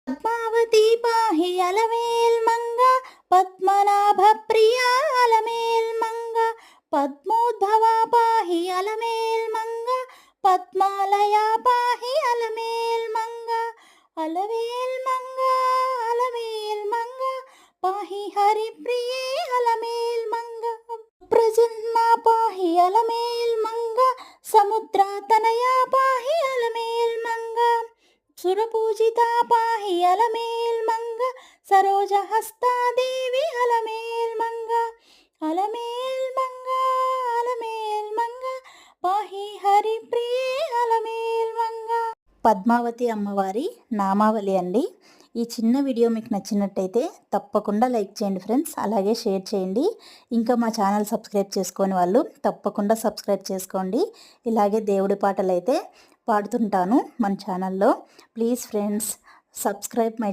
పద్మావతి పాహి అలమేల్ మంగ, పద్మనాభ ప్రియా అలమేల్ మంగ, పద్మోద్భవ పాహి అలమేల్ మంగ, పద్మాలయ పాహి అలమేల్ మంగ, అలవేల్ మంగ అలమేల్ మంగ, పాహి హరి ప్రియే అలమేల్ మంగ, ప్రజన్న పాహి అలమేల్ మంగ, సముద్ర తనయ పాహి అలమేల్ మంగ, సురపూజిత పాహి అలమేల్ మంగ, సరోజ హస్తాదేవి అలమేల్ మంగ, అలమేల్ మంగ అలమేల్ మంగ, పాహి హరి ప్రియే అలమేల్ మంగ. పద్మావతి అమ్మవారి నామావళి అండి. ఈ చిన్న వీడియో మీకు నచ్చినట్టయితే తప్పకుండా లైక్ చేయండి ఫ్రెండ్స్, అలాగే షేర్ చేయండి. ఇంకా మా ఛానల్ సబ్స్క్రైబ్ చేసుకొని వాళ్ళు తప్పకుండా సబ్స్క్రైబ్ చేసుకోండి. ఇలాగే దేవుడి పాటలు అయితే పాడుతుంటాను మన ఛానల్లో. Please friends, subscribe my